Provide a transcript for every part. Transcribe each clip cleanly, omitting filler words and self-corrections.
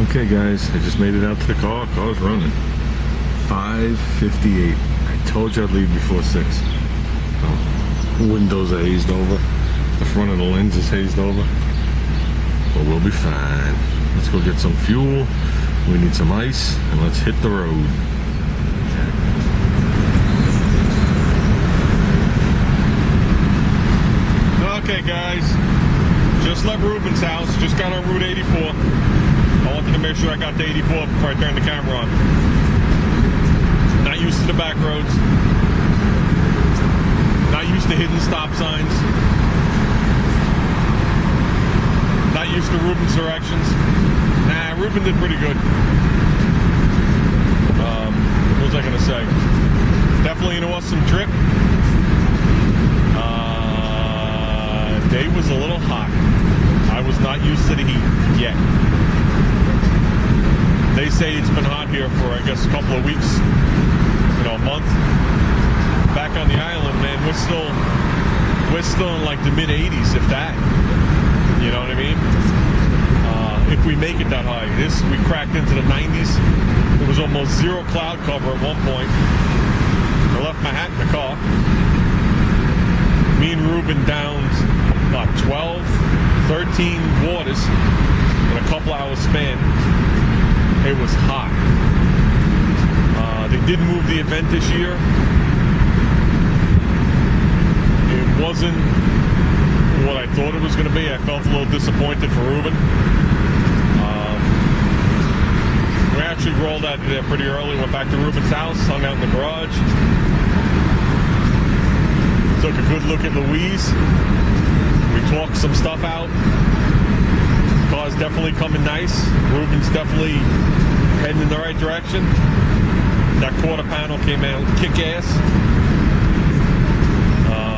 Okay guys, I just made it out to the car. Car's running. 5:58. I told you I'd leave before 6. Windows are hazed over. The front of the lens is hazed over. But we'll be fine. Let's go get some fuel. We need some ice, and let's hit the road. Okay guys, just left Ruben's house. Just got on Route 84. I wanted to make sure I got to 84 before I turned the camera on. Not used to the back roads. Not used to hidden stop signs. Not used to Ruben's directions. Nah, Ruben did pretty good. What was I going to say? Definitely an awesome trip. Day was a little hot. I was not used to the heat yet. They say it's been hot here for, I guess, a couple of weeks, a month. Back on the island, man, we're still in like the mid 80s, if that. You know what I mean? If we make it that high. We cracked into the 90s. It was almost zero cloud cover at one point. I left my hat in the car. Me and Ruben downed about 12, 13 waters in a couple hours span. It was hot. They did move the event this year. It wasn't what I thought it was going to be. I felt a little disappointed for Ruben. We actually rolled out of there pretty early, went back to Ruben's house, hung out in the garage. Took a good look at Louise. We talked some stuff out. Car's definitely coming nice. Ruben's definitely heading in the right direction. That quarter panel came out kick-ass.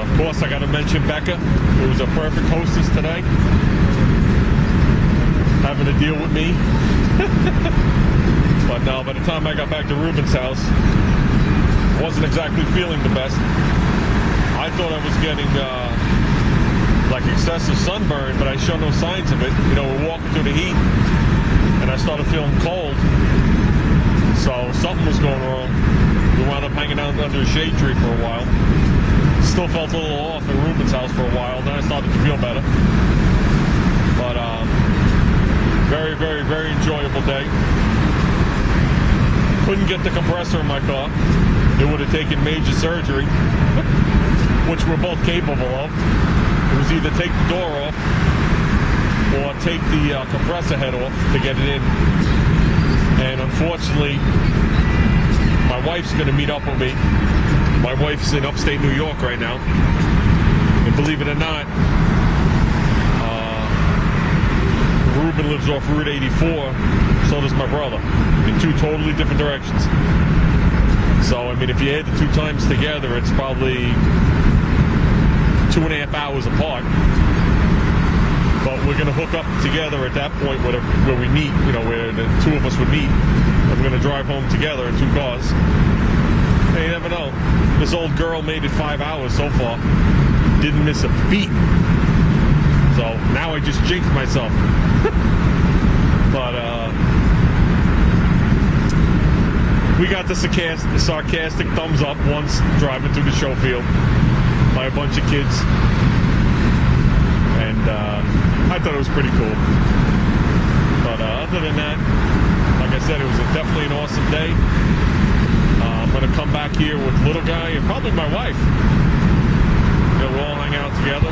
Of course, I got to mention Becca, who was a perfect hostess today. Having to deal with me. But no, by the time I got back to Ruben's house, wasn't exactly feeling the best. I thought I was getting like excessive sunburn, but I showed no signs of it. We're walking through the heat, and I started feeling cold. So something was going wrong. We wound up hanging out under a shade tree for a while. Still felt a little off at Ruben's house for a while. Then I started to feel better. But very, very, very enjoyable day. Couldn't get the compressor in my car. It would have taken major surgery, which we're both capable of. It was either take the door off or take the compressor head off to get it in. And unfortunately, my wife's going to meet up with me. My wife's in upstate New York right now. And believe it or not, Ruben lives off Route 84. So does my brother, in two totally different directions. So, I mean, if you add the two times together, it's probably 2.5 hours apart. But we're going to hook up together at that point where we meet, where the two of us would meet. And we're going to drive home together in two cars. Hey, you never know. This old girl made it 5 hours so far. Didn't miss a beat. So now I just jinxed myself. But, we got the sarcastic thumbs up once driving through the show field by a bunch of kids. And I thought it was pretty cool. But other than that, like I said, it was definitely an awesome day. I'm going to come back here with little guy and probably my wife. We'll all hang out together.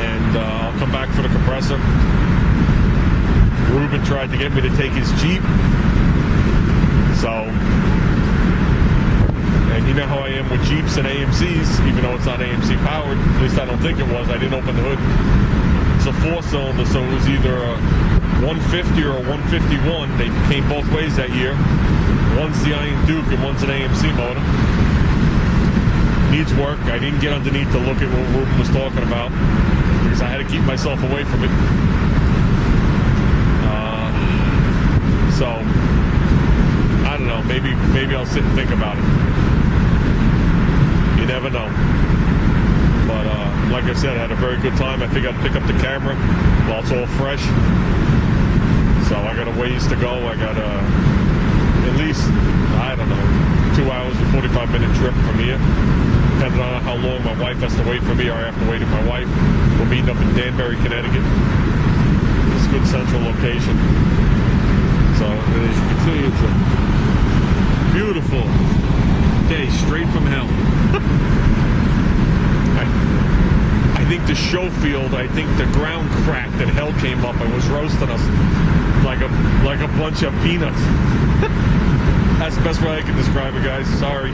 And I'll come back for the compressor. Ruben tried to get me to take his Jeep. So, and you know how I am with Jeeps and AMCs, even though it's not AMC powered. At least I don't think it was. I didn't open the hood. It's a 4-cylinder, so it was either a 150 or a 151. They came both ways that year. One's the Iron Duke and one's an AMC motor. Needs work. I didn't get underneath to look at what Ruben was talking about because I had to keep myself away from it. So, I don't know. Maybe I'll sit and think about it. You never know. But like I said, I had a very good time. I think I'd pick up the camera while it's all fresh. So I got a ways to go. I got at least, I don't know, 2 hours and 45-minute trip from here. Depending on how long my wife has to wait for me or I have to wait for my wife. We're meeting up in Danbury, Connecticut. It's a good central location. So as you can see, it's a beautiful day straight from hell. I think the show field, I think the ground cracked and hell came up and was roasting us like a bunch of peanuts. That's the best way I can describe it, guys. Sorry.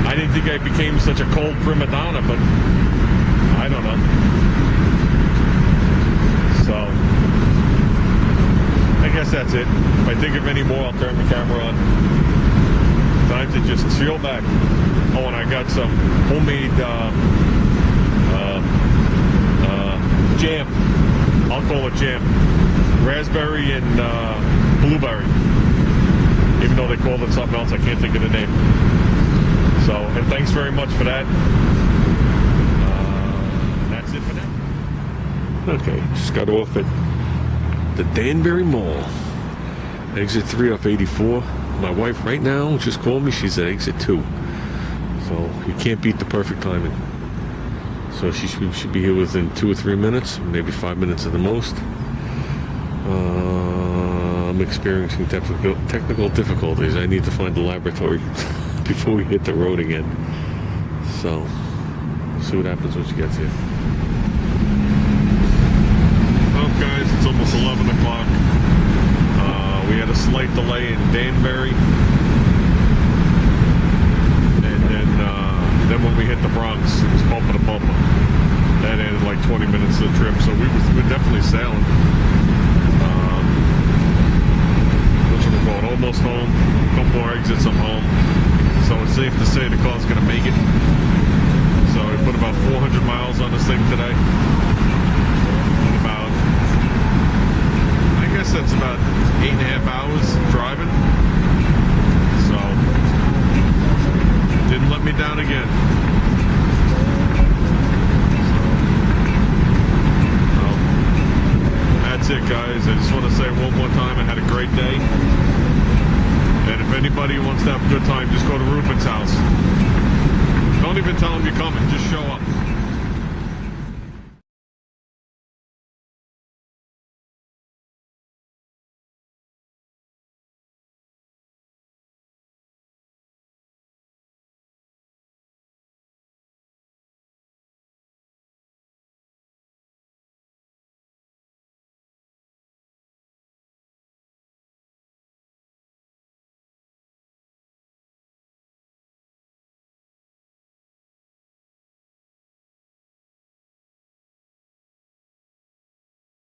I didn't think I became such a cold prima donna, but I don't know. So I guess that's it. If I think of any more, I'll turn the camera on. Time to just chill back. Oh, and I got some homemade jam. I'll call it jam. Raspberry and blueberry. Even though they called it something else, I can't think of the name. So, and thanks very much for that. That's it for now. Okay, just got off at the Danbury Mall. Exit 3 off 84. My wife right now just called me. She's at exit 2. So you can't beat the perfect timing. So she should be here within 2 or 3 minutes, maybe 5 minutes at the most. I'm experiencing technical difficulties. I need to find the laboratory before we hit the road again. So we'll see what happens when she gets here. Well, guys, it's almost 11 o'clock. We had a slight delay in Danbury. Then when we hit the Bronx, it was bumper to bumper. That added like 20 minutes to the trip, so we're definitely sailing. We're almost home. A couple more exits, I'm home. So it's safe to say the car's going to make it. So we put about 400 miles on this thing today. And about, I guess that's about 8.5 hours driving. So didn't let me down again. So, well, that's it, guys. I just want to say one more time, I had a great day. And if anybody wants to have a good time, just go to Ruben's house. Don't even tell him you're coming, just show up.